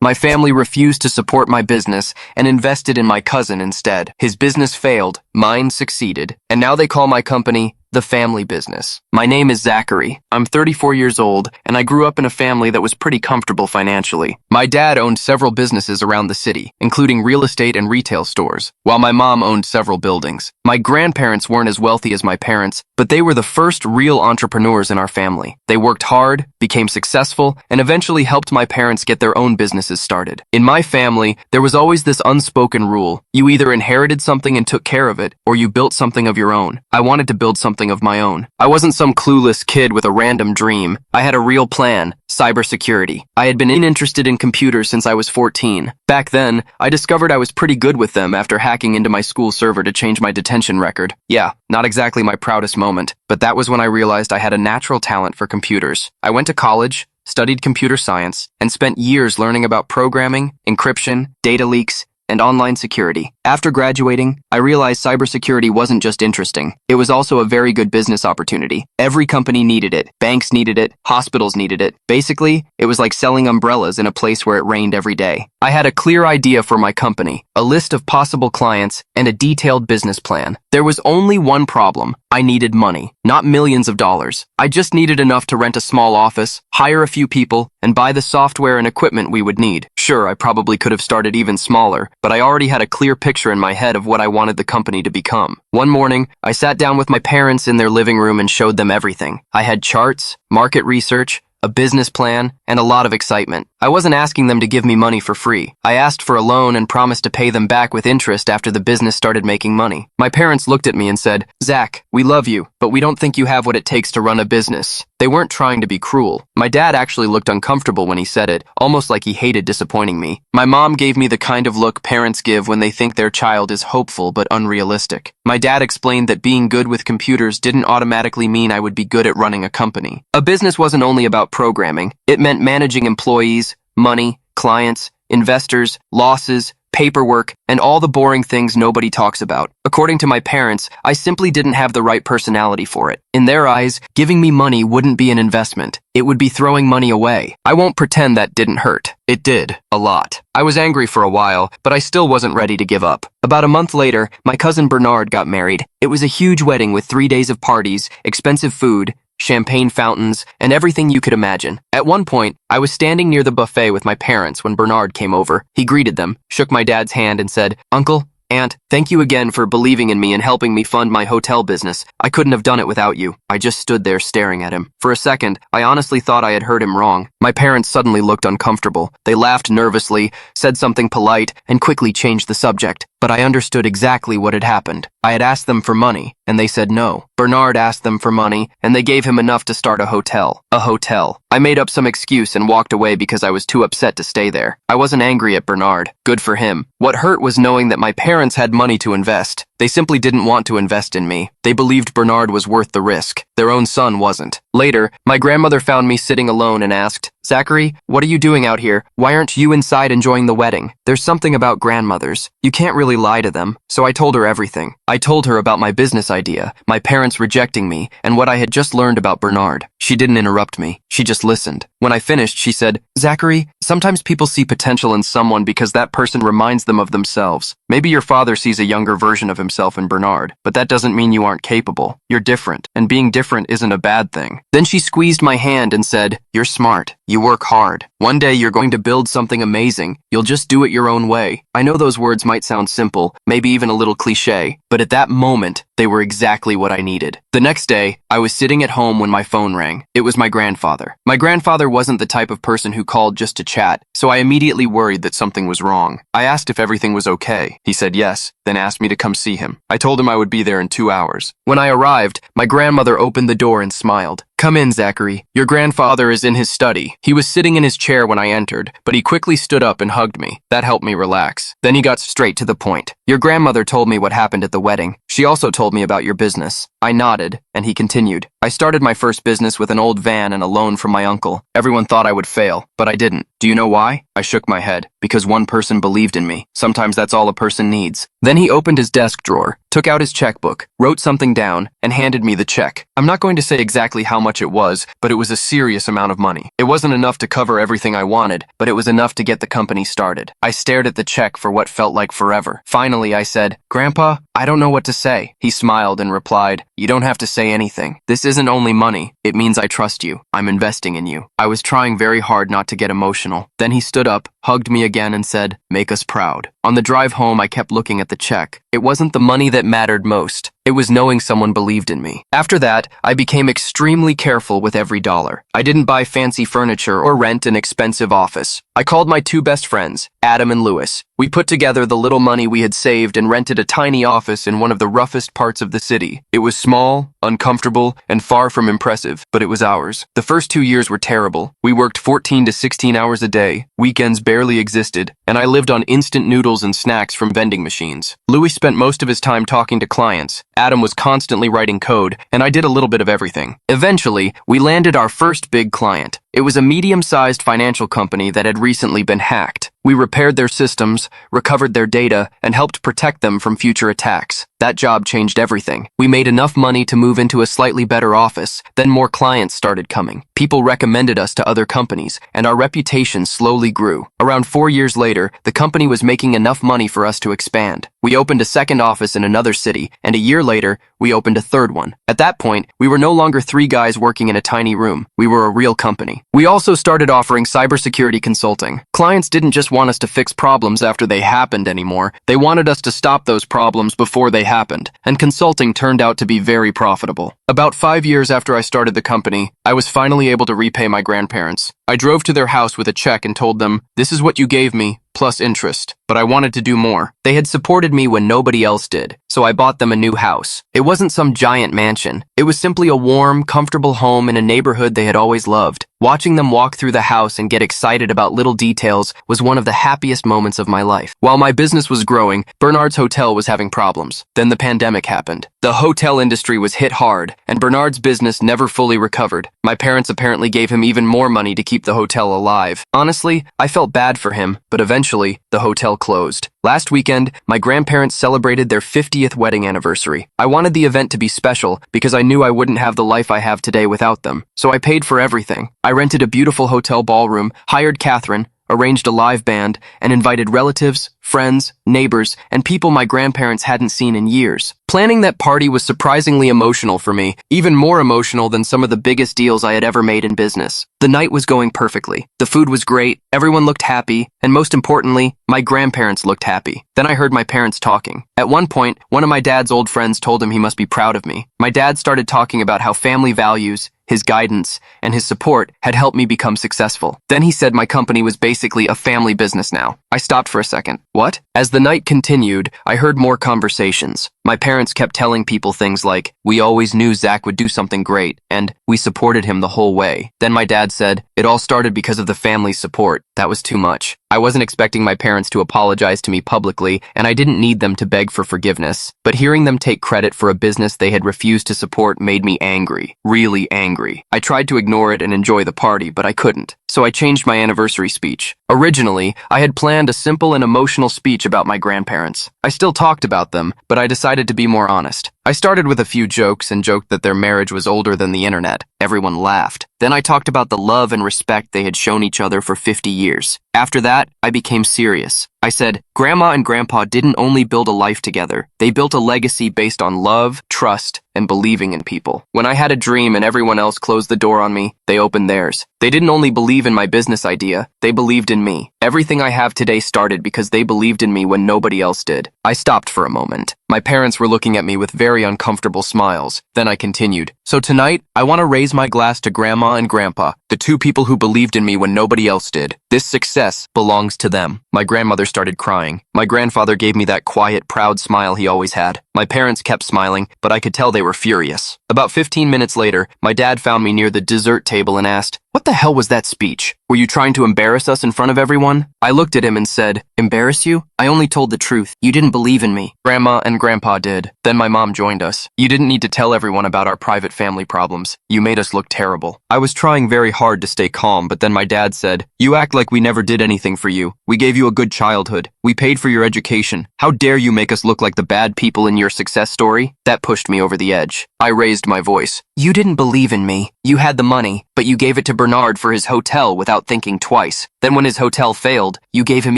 My family refused to support my business and invested in my cousin instead. His business failed, mine succeeded, and now they call my company the family business. My name is Zachary. I'm 34 years old, and I grew up in a family that was pretty comfortable financially. My dad owned several businesses around the city, including real estate and retail stores, while my mom owned several buildings. My grandparents weren't as wealthy as my parents, but they were the first real entrepreneurs in our family. They worked hard, became successful, and eventually helped my parents get their own businesses started. In my family, there was always this unspoken rule. You either inherited something and took care of it, or you built something of your own. I wanted to build something of my own. I wasn't some clueless kid with a random dream. I had a real plan: cybersecurity. I had been interested in computers since I was 14. Back then, I discovered I was pretty good with them after hacking into my school server to change my detention record. Yeah, not exactly my proudest moment, but that was when I realized I had a natural talent for computers. I went to college, studied computer science, and spent years learning about programming, encryption, data leaks, and online security. After graduating, I realized cybersecurity wasn't just interesting. It was also a very good business opportunity. Every company needed it. Banks needed it. Hospitals needed it. Basically, it was like selling umbrellas in a place where it rained every day. I had a clear idea for my company, a list of possible clients, and a detailed business plan. There was only one problem. I needed money, not millions of dollars. I just needed enough to rent a small office, hire a few people, and buy the software and equipment we would need. Sure, I probably could have started even smaller, but I already had a clear picture in my head of what I wanted the company to become. One morning, I sat down with my parents in their living room and showed them everything. I had charts, market research, a business plan, and a lot of excitement. I wasn't asking them to give me money for free. I asked for a loan and promised to pay them back with interest after the business started making money. My parents looked at me and said, "Zach, we love you, but we don't think you have what it takes to run a business." They weren't trying to be cruel. My dad actually looked uncomfortable when he said it, almost like he hated disappointing me. My mom gave me the kind of look parents give when they think their child is hopeful but unrealistic. My dad explained that being good with computers didn't automatically mean I would be good at running a company. A business wasn't only about programming. It meant managing employees, money, clients, investors, losses, paperwork, and all the boring things nobody talks about. According to my parents, I simply didn't have the right personality for it. In their eyes, giving me money wouldn't be an investment. It would be throwing money away. I won't pretend that didn't hurt. It did. A lot. I was angry for a while, but I still wasn't ready to give up. About a month later, my cousin Bernard got married. It was a huge wedding with 3 days of parties, expensive food, champagne fountains, and everything you could imagine. At one point, I was standing near the buffet with my parents when Bernard came over. He greeted them, shook my dad's hand, and said, "Uncle, Aunt, thank you again for believing in me and helping me fund my hotel business. I couldn't have done it without you." I just stood there staring at him. For a second, I honestly thought I had heard him wrong. My parents suddenly looked uncomfortable. They laughed nervously, said something polite, and quickly changed the subject. But I understood exactly what had happened. I had asked them for money, and they said no. Bernard asked them for money, and they gave him enough to start a hotel. A hotel. I made up some excuse and walked away because I was too upset to stay there. I wasn't angry at Bernard. Good for him. What hurt was knowing that my parents had money to invest. They simply didn't want to invest in me. They believed Bernard was worth the risk. Their own son wasn't. Later, my grandmother found me sitting alone and asked, "Zachary, what are you doing out here? Why aren't you inside enjoying the wedding?" There's something about grandmothers. You can't really lie to them. So I told her everything. I told her about my business idea, my parents rejecting me, and what I had just learned about Bernard. She didn't interrupt me. She just listened. When I finished, she said, "Zachary, sometimes people see potential in someone because that person reminds them of themselves. Maybe your father sees a younger version of himself in Bernard, but that doesn't mean you aren't capable. You're different, and being different isn't a bad thing." Then she squeezed my hand and said, "You're smart. You work hard. One day you're going to build something amazing. You'll just do it your own way." I know those words might sound simple, maybe even a little cliche, but at that moment, they were exactly what I needed. The next day, I was sitting at home when my phone rang. It was my grandfather. My grandfather wasn't the type of person who called just to chat, so I immediately worried that something was wrong. I asked if everything was okay. He said yes, then asked me to come see him. I told him I would be there in 2 hours. When I arrived, my grandmother opened the door and smiled. "Come in, Zachary. Your grandfather is in his study." He was sitting in his chair when I entered, but he quickly stood up and hugged me. That helped me relax. Then he got straight to the point. "Your grandmother told me what happened at the wedding. She She also told me about your business. I nodded, and he continued. I started my first business with an old van and a loan from my uncle. Everyone thought I would fail, but I didn't. Do you know why? I shook my head. Because one person believed in me. Sometimes that's all a person needs. Then he opened his desk drawer, took out his checkbook, wrote something down, and handed me the check. I'm not going to say exactly how much it was, but it was a serious amount of money. It wasn't enough to cover everything I wanted, but it was enough to get the company started. I stared at the check for what felt like forever. Finally, I said, "Grandpa, I don't know what to say." He smiled and replied, "You don't have to say anything. This isn't only money. It means I trust you. I'm investing in you." I was trying very hard not to get emotional. Then he stood up, hugged me again, and said, "Make us proud." On the drive home, I kept looking at the check. It wasn't the money that mattered most. It was knowing someone believed in me. After that, I became extremely careful with every dollar. I didn't buy fancy furniture or rent an expensive office. I called my two best friends, Adam and Lewis. We put together the little money we had saved and rented a tiny office in one of the roughest parts of the city. It was small, uncomfortable, and far from impressive, but it was ours. The first 2 years were terrible. We worked 14 to 16 hours a day. Weekends barely existed, and I lived on instant noodles and snacks from vending machines. Louis spent most of his time talking to clients. Adam was constantly writing code, and I did a little bit of everything. Eventually, we landed our first big client. It was a medium-sized financial company that had recently been hacked. We repaired their systems, recovered their data, and helped protect them from future attacks. That job changed everything. We made enough money to move into a slightly better office. Then more clients started coming. People recommended us to other companies, and our reputation slowly grew. Around 4 years later, the company was making enough money for us to expand. We opened a second office in another city, and a year later, we opened a third one. At that point, we were no longer 3 guys working in a tiny room. We were a real company. We also started offering cybersecurity consulting. Clients didn't just want us to fix problems after they happened anymore. They wanted us to stop those problems before they happened, and consulting turned out to be very profitable. About 5 years after I started the company, I was finally able to repay my grandparents. I drove to their house with a check and told them, "This is what you gave me, plus interest." But I wanted to do more. They had supported me when nobody else did, so I bought them a new house. It wasn't some giant mansion. It was simply a warm, comfortable home in a neighborhood they had always loved. Watching them walk through the house and get excited about little details was one of the happiest moments of my life. While my business was growing, Bernard's Hotel was having problems. Then the pandemic happened. The hotel industry was hit hard, and Bernard's business never fully recovered. My parents apparently gave him even more money to keep the hotel alive. Honestly, I felt bad for him, but eventually, the hotel closed. Last weekend, my grandparents celebrated their 50th wedding anniversary. I wanted the event to be special because I knew I wouldn't have the life I have today without them. So I paid for everything. I rented a beautiful hotel ballroom, hired Catherine, arranged a live band, and invited relatives, friends, neighbors, and people my grandparents hadn't seen in years. Planning that party was surprisingly emotional for me, even more emotional than some of the biggest deals I had ever made in business. The night was going perfectly. The food was great, everyone looked happy, and most importantly, my grandparents looked happy. Then I heard my parents talking. At one point, one of my dad's old friends told him he must be proud of me. My dad started talking about how family values, his guidance, and his support had helped me become successful. Then he said my company was basically a family business now. I stopped for a second. What? As the night continued, I heard more conversations. My parents kept telling people things like, "We always knew Zach would do something great," and "We supported him the whole way." Then my dad said, "It all started because of the family's support." That was too much. I wasn't expecting my parents to apologize to me publicly, and I didn't need them to beg for forgiveness. But hearing them take credit for a business they had refused to support made me angry. Really angry. I tried to ignore it and enjoy the party, but I couldn't. So I changed my anniversary speech. Originally, I had planned a simple and emotional speech about my grandparents. I still talked about them, but I decided to be more honest. I started with a few jokes and joked that their marriage was older than the internet. Everyone laughed. Then I talked about the love and respect they had shown each other for 50 years. After that, I became serious. I said, Grandma and Grandpa didn't only build a life together. They built a legacy based on love, trust, and believing in people. When I had a dream and everyone else closed the door on me, they opened theirs. They didn't only believe in my business idea, they believed in me. Everything I have today started because they believed in me when nobody else did. I stopped for a moment. My parents were looking at me with very uncomfortable smiles. Then I continued. So tonight, I want to raise my glass to Grandma and Grandpa, the two people who believed in me when nobody else did. This success belongs to them. My grandmother started crying. My grandfather gave me that quiet, proud smile he always had. My parents kept smiling, but I could tell they were furious. About 15 minutes later, my dad found me near the dessert table and asked, "What the hell was that speech? Were you trying to embarrass us in front of everyone?" I looked at him and said, "Embarrass you? I only told the truth. You didn't believe in me." Grandma and Grandpa did. Then my mom joined us. "You didn't need to tell everyone about our private family problems. You made us look terrible." I was trying very hard to stay calm, but then my dad said, "You act like we never did anything for you. We gave you a good childhood. We paid for your education. How dare you make us look like the bad people in your success story?" That pushed me over the edge. I raised my voice. "You didn't believe in me. You had the money, but you gave it to Bernard for his hotel without thinking twice. Then when his hotel failed, you gave him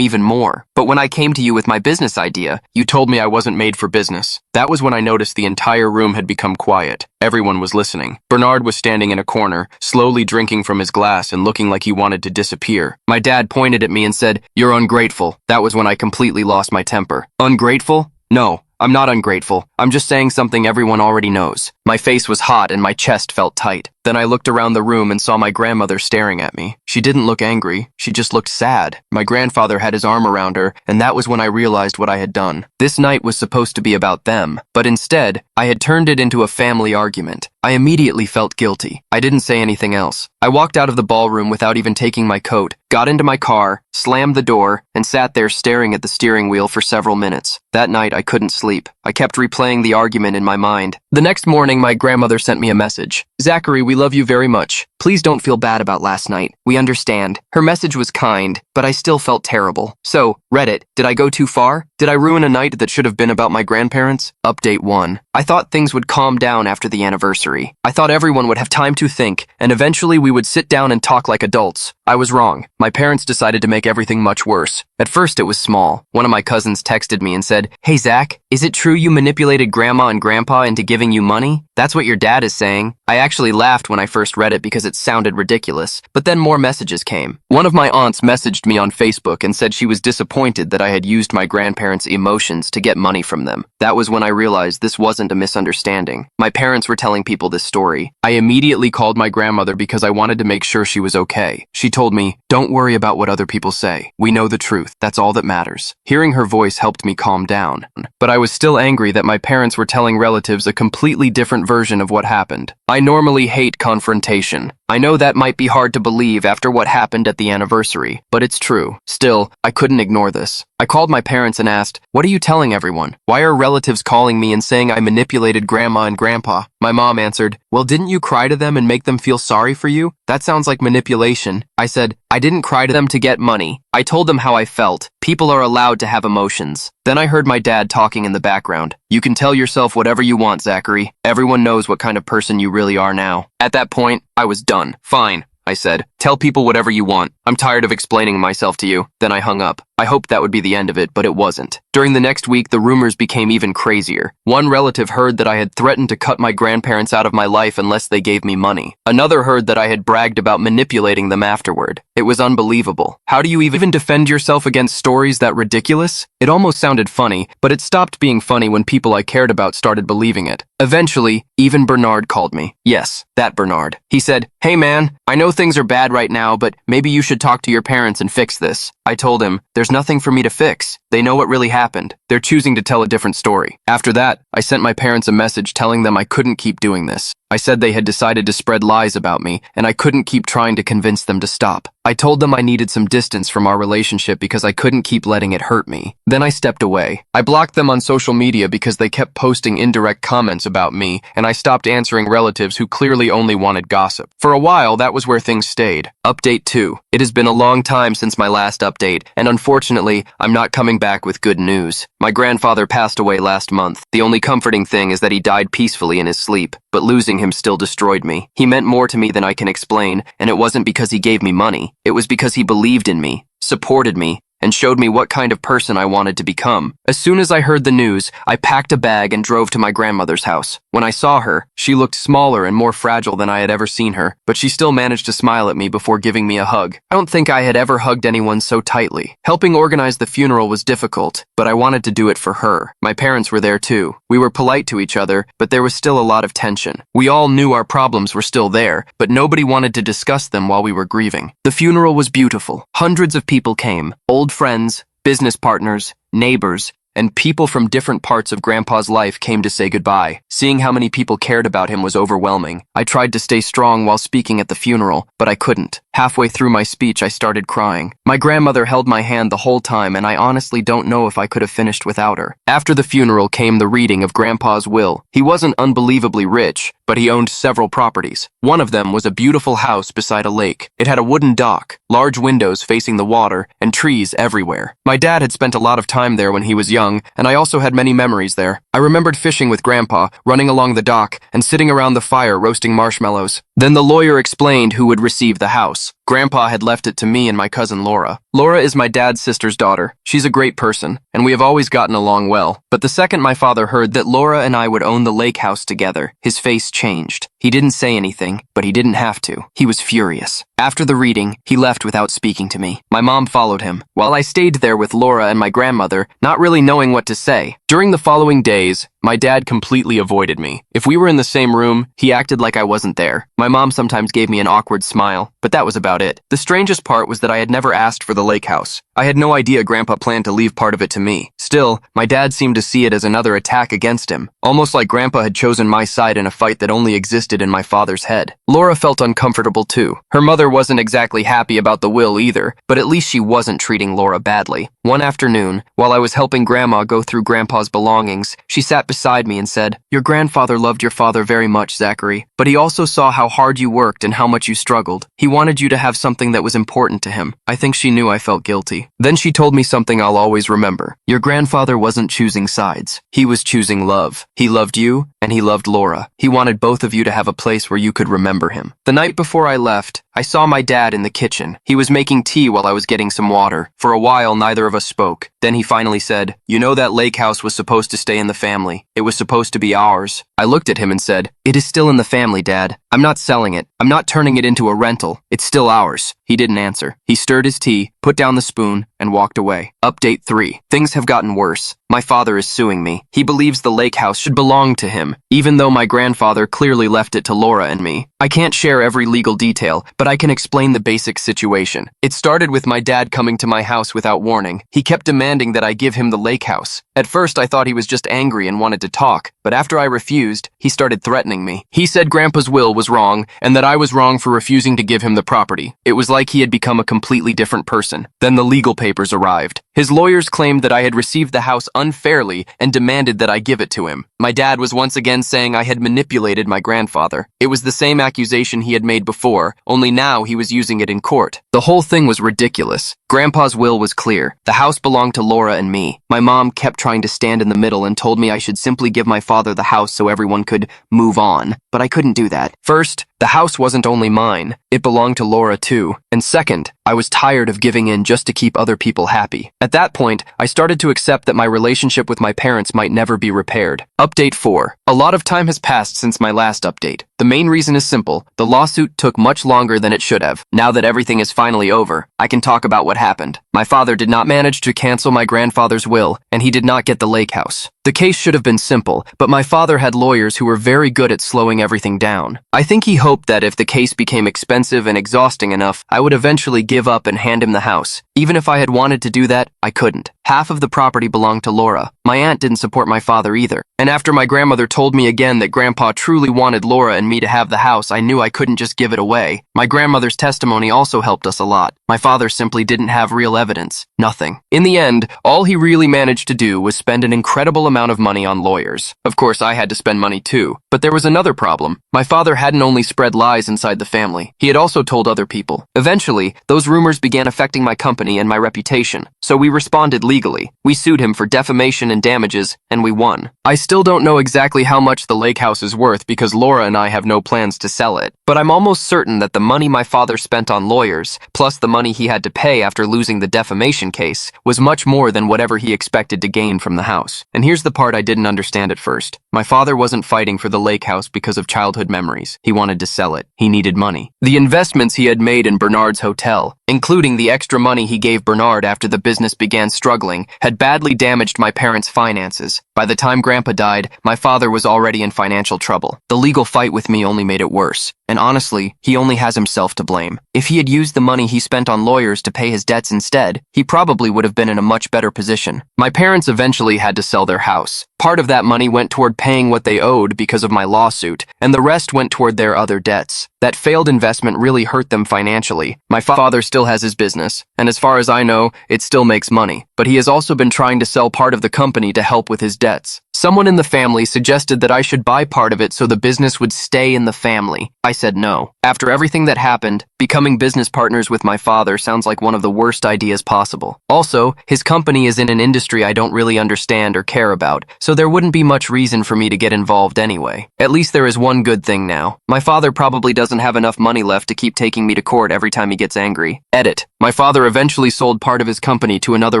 even more. But when I came to you with my business idea, you told me I wasn't made for business." That was when I noticed the entire room had become quiet. Everyone was listening. Bernard was standing in a corner, slowly drinking from his glass and looking like he wanted to disappear. My dad pointed at me and said, "You're ungrateful." That was when I completely lost my temper. Ungrateful? No. I'm not ungrateful. I'm just saying something everyone already knows. My face was hot and my chest felt tight. Then I looked around the room and saw my grandmother staring at me. She didn't look angry. She just looked sad. My grandfather had his arm around her, and that was when I realized what I had done. This night was supposed to be about them, but instead, I had turned it into a family argument. I immediately felt guilty. I didn't say anything else. I walked out of the ballroom without even taking my coat, got into my car, slammed the door, and sat there staring at the steering wheel for several minutes. That night, I couldn't sleep. I kept replaying the argument in my mind. The next morning, my grandmother sent me a message. "Zachary, we love you very much. Please don't feel bad about last night. We understand." Her message was kind, but I still felt terrible. So, Reddit, did I go too far? Did I ruin a night that should have been about my grandparents? Update 1. I thought things would calm down after the anniversary. I thought everyone would have time to think, and eventually we would sit down and talk like adults. I was wrong. My parents decided to make everything much worse. At first it was small. One of my cousins texted me and said, "Hey Zach, is it true you manipulated Grandma and Grandpa into giving you money? That's what your dad is saying." I actually laughed when I first read it because it sounded ridiculous, but then more messages came. One of my aunts messaged me on Facebook and said she was disappointed that I had used my grandparents' emotions to get money from them. That was when I realized this wasn't a misunderstanding. My parents were telling people this story. I immediately called my grandmother because I wanted to make sure she was okay. She told me, "Don't worry about what other people say. We know the truth. That's all that matters." Hearing her voice helped me calm down. But I was still angry that my parents were telling relatives a completely different version of what happened. I normally hate confrontation. I know that might be hard to believe after what happened at the anniversary, but it's true. Still, I couldn't ignore this. I called my parents and asked, "What are you telling everyone? Why are relatives calling me and saying I manipulated Grandma and Grandpa?" My mom answered, "Well, didn't you cry to them and make them feel sorry for you? That sounds like manipulation." I said, "I didn't cry to them to get money. I told them how I felt. People are allowed to have emotions." Then I heard my dad talking in the background. "You can tell yourself whatever you want, Zachary. Everyone knows what kind of person you really are now." At that point, I was done. "Fine," I said. "Tell people whatever you want. I'm tired of explaining myself to you." Then I hung up. I hoped that would be the end of it, but it wasn't. During the next week, the rumors became even crazier. One relative heard that I had threatened to cut my grandparents out of my life unless they gave me money. Another heard that I had bragged about manipulating them afterward. It was unbelievable. How do you even defend yourself against stories that ridiculous? It almost sounded funny, but it stopped being funny when people I cared about started believing it. Eventually, even Bernard called me. Yes, that Bernard. He said, "Hey man, I know things are bad right now, but maybe you should talk to your parents and fix this." I told him, "There's nothing for me to fix. They know what really happened. They're choosing to tell a different story." After that, I sent my parents a message telling them I couldn't keep doing this. I said they had decided to spread lies about me, and I couldn't keep trying to convince them to stop. I told them I needed some distance from our relationship because I couldn't keep letting it hurt me. Then I stepped away. I blocked them on social media because they kept posting indirect comments about me, and I stopped answering relatives who clearly only wanted gossip. For a while, that was where things stayed. Update 2. It has been a long time since my last update, and unfortunately, I'm not coming back with good news. My grandfather passed away last month. The only comforting thing is that he died peacefully in his sleep, but losing him still destroyed me. He meant more to me than I can explain, and it wasn't because he gave me money. It was because he believed in me, supported me, and showed me what kind of person I wanted to become. As soon as I heard the news, I packed a bag and drove to my grandmother's house. When I saw her, she looked smaller and more fragile than I had ever seen her, but she still managed to smile at me before giving me a hug. I don't think I had ever hugged anyone so tightly. Helping organize the funeral was difficult, but I wanted to do it for her. My parents were there too. We were polite to each other, but there was still a lot of tension. We all knew our problems were still there, but nobody wanted to discuss them while we were grieving. The funeral was beautiful. Hundreds of people came. Old friends, business partners, neighbors, and people from different parts of Grandpa's life came to say goodbye. Seeing how many people cared about him was overwhelming. I tried to stay strong while speaking at the funeral, but I couldn't. Halfway through my speech, I started crying. My grandmother held my hand the whole time, and I honestly don't know if I could have finished without her. After the funeral came the reading of Grandpa's will. He wasn't unbelievably rich, but he owned several properties. One of them was a beautiful house beside a lake. It had a wooden dock, large windows facing the water, and trees everywhere. My dad had spent a lot of time there when he was young, and I also had many memories there. I remembered fishing with Grandpa, running along the dock, and sitting around the fire roasting marshmallows. Then the lawyer explained who would receive the house. Grandpa had left it to me and my cousin Laura. Laura is my dad's sister's daughter. She's a great person, and we have always gotten along well. But the second my father heard that Laura and I would own the lake house together, his face changed. He didn't say anything, but he didn't have to. He was furious. After the reading, he left without speaking to me. My mom followed him, while I stayed there with Laura and my grandmother, not really knowing what to say. During the following days, my dad completely avoided me. If we were in the same room, he acted like I wasn't there. My mom sometimes gave me an awkward smile, but that was about it. The strangest part was that I had never asked for the lake house. I had no idea Grandpa planned to leave part of it to me. Still, my dad seemed to see it as another attack against him, almost like Grandpa had chosen my side in a fight that only existed in my father's head. Laura felt uncomfortable too. Her mother wasn't exactly happy about the will either, but at least she wasn't treating Laura badly. One afternoon, while I was helping Grandma go through Grandpa's belongings, she sat beside me and said, "Your grandfather loved your father very much, Zachary, but he also saw how hard you worked and how much you struggled. He wanted you to have something that was important to him." I think she knew I felt guilty. Then she told me something I'll always remember. Your grandfather wasn't choosing sides. He was choosing love. He loved you, and he loved Laura. He wanted both of you to have a place where you could remember him. The night before I left, I saw my dad in the kitchen. He was making tea while I was getting some water. For a while, neither of us spoke. Then he finally said, "You know that lake house was supposed to stay in the family. It was supposed to be ours." I looked at him and said, "It is still in the family, Dad. I'm not selling it. I'm not turning it into a rental. It's still ours." He didn't answer. He stirred his tea, put down the spoon, and walked away. Update 3. Things have gotten worse. My father is suing me. He believes the lake house should belong to him, even though my grandfather clearly left it to Laura and me. I can't share every legal detail, but I can explain the basic situation. It started with my dad coming to my house without warning. He kept demanding that I give him the lake house. At first, I thought he was just angry and wanted to talk, but after I refused, he started threatening me. He said Grandpa's will was wrong, and that I was wrong for refusing to give him the property. It was like he had become a completely different person. Then the legal papers arrived. His lawyers claimed that I had received the house unfairly and demanded that I give it to him. My dad was once again saying I had manipulated my grandfather. It was the same accusation he had made before, only now he was using it in court. The whole thing was ridiculous. Grandpa's will was clear. The house belonged to Laura and me. My mom kept trying to stand in the middle and told me I should simply give my father the house so everyone could move on. But I couldn't do that. First, the house wasn't only mine. It belonged to Laura too. And second, I was tired of giving in just to keep other people happy. At that point, I started to accept that my relationship with my parents might never be repaired. Update 4. A lot of time has passed since my last update. The main reason is simple. The lawsuit took much longer than it should have. Now that everything is finally over, I can talk about what happened. My father did not manage to cancel my grandfather's will, and he did not get the lake house. The case should have been simple, but my father had lawyers who were very good at slowing everything down. I think he hoped that if the case became expensive and exhausting enough, I would eventually give up and hand him the house. Even if I had wanted to do that, I couldn't. Half of the property belonged to Laura. My aunt didn't support my father either. And after my grandmother told me again that Grandpa truly wanted Laura and me to have the house, I knew I couldn't just give it away. My grandmother's testimony also helped us a lot. My father simply didn't have real evidence. Nothing. In the end, all he really managed to do was spend an incredible amount of money on lawyers. Of course, I had to spend money too. But there was another problem. My father hadn't only spread lies inside the family. He had also told other people. Eventually, those rumors began affecting my company and my reputation. So we responded legally. We sued him for defamation and damages, and we won. I still don't know exactly how much the lake house is worth because Laura and I have no plans to sell it. But I'm almost certain that the money my father spent on lawyers, plus the money he had to pay after losing the defamation case, was much more than whatever he expected to gain from the house. And here's the part I didn't understand at first. My father wasn't fighting for the lake house because of childhood memories. He wanted to sell it. He needed money. The investments he had made in Bernard's hotel, including the extra money he gave Bernard after the business began struggling, had badly damaged my parents' finances. By the time Grandpa died, my father was already in financial trouble. The legal fight with me only made it worse. And honestly, he only has himself to blame. If he had used the money he spent on lawyers to pay his debts instead, he probably would have been in a much better position. My parents eventually had to sell their house. Part of that money went toward paying what they owed because of my lawsuit, and the rest went toward their other debts. That failed investment really hurt them financially. My father still has his business, and as far as I know, it still makes money. But he has also been trying to sell part of the company to help with his debts. Someone in the family suggested that I should buy part of it so the business would stay in the family. I said no. After everything that happened, becoming business partners with my father sounds like one of the worst ideas possible. Also, his company is in an industry I don't really understand or care about, so there wouldn't be much reason for me to get involved anyway. At least there is one good thing now. My father probably doesn't have enough money left to keep taking me to court every time he gets angry. Edit. My father eventually sold part of his company to another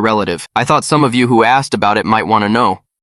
relative. I thought some of you who asked about it might want to know.